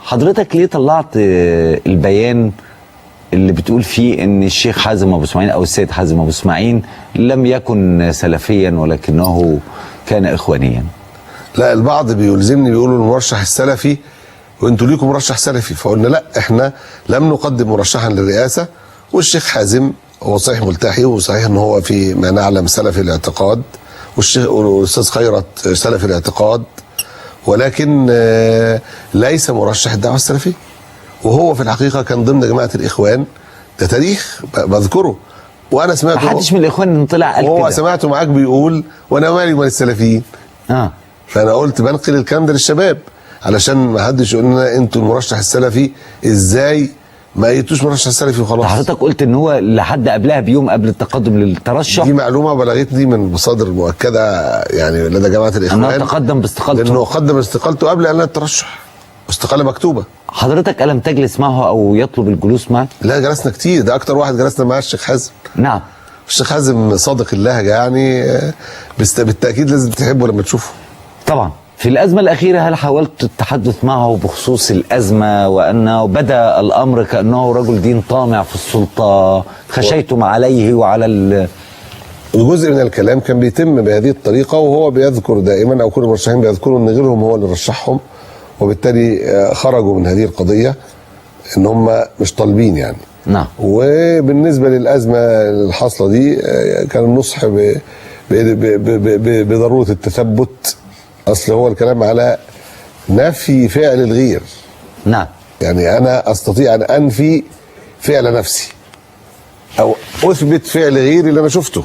حضرتك ليه طلعت البيان اللي بتقول فيه ان الشيخ حازم ابو اسماعيل او السيد حازم ابو اسماعيل لم يكن سلفيا ولكنه كان اخوانيا؟ لا، البعض بيلزمني بيقولوا المرشح السلفي وانتوا ليكم مرشح سلفي، فقلنا لا، احنا لم نقدم مرشحا للرئاسه، والشيخ حازم هو صحيح ملتحي وصحيح ان هو في ما نعلم سلفي الاعتقاد، والاستاذ خيرت سلفي الاعتقاد، ولكن ليس مرشح الدعوه السلفيه، وهو في الحقيقه كان ضمن جماعه الاخوان. ده تاريخ بذكره، وانا سمعته. ما حدش من الاخوان طلع قال كده. وهو سمعته معاك بيقول وانا مالي ومال السلفيين. فانا قلت بنقل الكلام ده للشباب علشان ما حدش يقول لنا انتوا المرشح السلفي، ازاي ما قيتوش مرشح سلفي وخلاص. حضرتك قلت ان هو لحد قبلها بيوم قبل التقدم للترشح. دي معلومه بلغتني من مصادر مؤكده يعني لدى جماعه الاخوان انه تقدم باستقالته، لانه قدم باستقالته قبل اعلان الترشح، استقاله مكتوبه. حضرتك الم تجلس معه او يطلب الجلوس معك؟ لا، جلسنا كتير، ده اكتر واحد جلسنا معاه الشيخ حازم. نعم. الشيخ حازم صادق اللهجه يعني، بالتاكيد لازم تحبه لما تشوفه. طبعا. في الأزمة الأخيرة هل حاولت التحدث معه بخصوص الأزمة وأنه بدأ الأمر كأنه رجل دين طامع في السلطة، خشيتم عليه وعلى وجزء من الكلام كان بيتم بهذه الطريقة، وهو بيذكر دائما أو كل المرشحين بيذكروا أن غيرهم هو اللي رشحهم، وبالتالي خرجوا من هذه القضية أن هم مش طالبين يعني. نعم. وبالنسبة للأزمة الحاصلة دي كان النصح بضرورة التثبت. اصل هو الكلام على نفي فعل الغير. نعم. يعني انا استطيع ان انفي فعل نفسي او اثبت فعل غيري اللي انا شفته.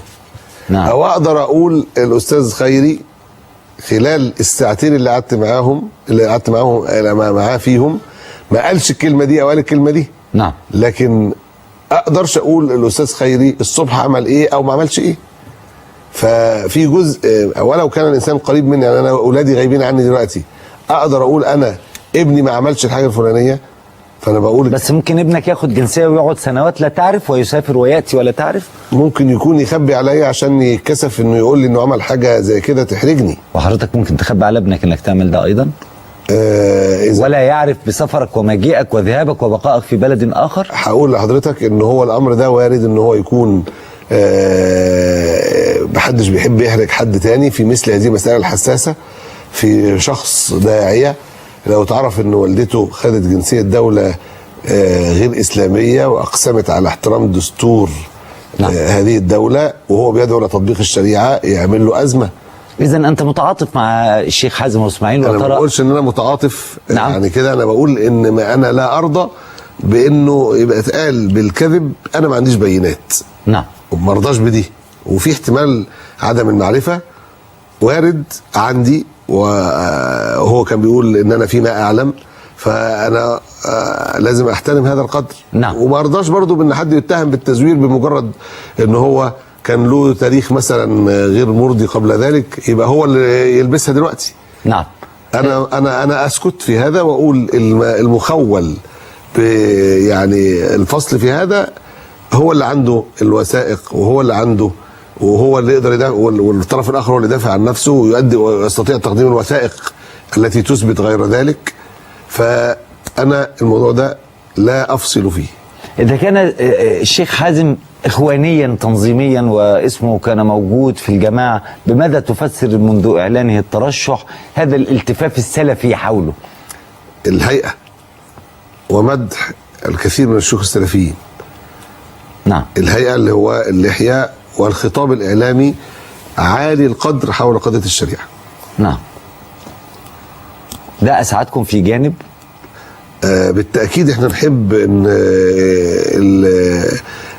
نعم. او اقدر اقول الاستاذ خيري خلال الساعتين اللي قعدت معاه فيهم ما قالش الكلمه دي او قال الكلمه دي. نعم. لكن اقدرش اقول الاستاذ خيري الصبح عمل ايه او ما عملش ايه. ففي جزء، ولو كان الانسان قريب مني، يعني انا اولادي غايبين عني دلوقتي، اقدر اقول انا ابني ما عملش الحاجه الفلانيه، فانا بقول. بس ممكن ابنك ياخد جنسيه ويقعد سنوات لا تعرف، ويسافر وياتي ولا تعرف. ممكن يكون يخبي عليا عشان يتكسف انه يقول لي انه عمل حاجه زي كده تحرجني. وحضرتك ممكن تخبي على ابنك انك تعمل ده ايضا؟ ولا يعرف بسفرك ومجيئك وذهابك وبقائك في بلد اخر؟ هقول لحضرتك ان هو الامر ده وارد ان هو يكون محدش بيحب يحرج حد تاني في مثل هذه المسألة الحساسة في شخص داعية. لو تعرف ان والدته خدت جنسية دولة غير إسلامية وأقسمت على احترام دستور هذه الدولة، وهو بيدعو لتطبيق الشريعة، يعمل له أزمة. إذا أنت متعاطف مع الشيخ حازم أبو اسماعيل؟ أنا ما بقولش إن أنا متعاطف. نعم. يعني كده أنا بقول إن ما أنا لا أرضى بإنه يبقى اتقال بالكذب. أنا ما عنديش بينات. نعم. وما رضاش بدي، وفي احتمال عدم المعرفه وارد عندي، وهو كان بيقول ان انا فيما اعلم، فانا لازم احترم هذا القدر. نعم. وما ارضاش برضو بان حد يتهم بالتزوير بمجرد ان هو كان له تاريخ مثلا غير مرضي قبل ذلك، يبقى هو اللي يلبسها دلوقتي. نعم. انا اسكت في هذا واقول المخول يعني الفصل في هذا هو اللي عنده الوثائق، وهو اللي عنده، وهو اللي يقدر يدافع، والطرف الاخر هو اللي يدافع عن نفسه ويؤدي ويستطيع تقديم الوثائق التي تثبت غير ذلك. فانا الموضوع ده لا افصل فيه. اذا كان الشيخ حازم اخوانيا تنظيميا واسمه كان موجود في الجماعه، بماذا تفسر منذ اعلانه الترشح هذا الالتفاف السلفي حوله؟ الهيئه ومدح الكثير من الشيوخ السلفيين. نعم. الهيئة اللي هو اللحية والخطاب الإعلامي عالي القدر حول قضية الشريعة. نعم. ده أسعدكم في جانب؟ بالتأكيد احنا نحب ان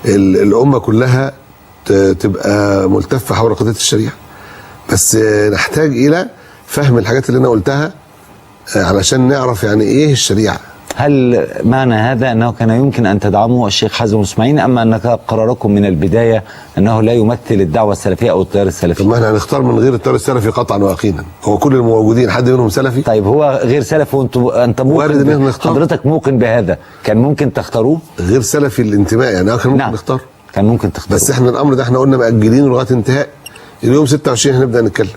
الأمة كلها تبقى ملتفة حول قضية الشريعة، بس نحتاج إلى فهم الحاجات اللي أنا قلتها علشان نعرف يعني إيه الشريعة. هل معنى هذا أنه كان يمكن أن تدعموا الشيخ حازم اسماعيل، أما أن قراركم من البداية أنه لا يمثل الدعوة السلفية أو التيار السلفي؟ طب ما احنا هنختار من غير التيار السلفي قطعا ويقينا. هو كل الموجودين حد منهم سلفي؟ طيب هو غير سلفي وأنت موقن، حضرتك موقن بهذا، كان ممكن تختاروه؟ غير سلفي الانتماء يعني كان ممكن نختار. كان ممكن تختاروه. بس احنا الأمر ده احنا قلنا مأجلينه لغاية انتهاء اليوم 26 هنبدأ نتكلم.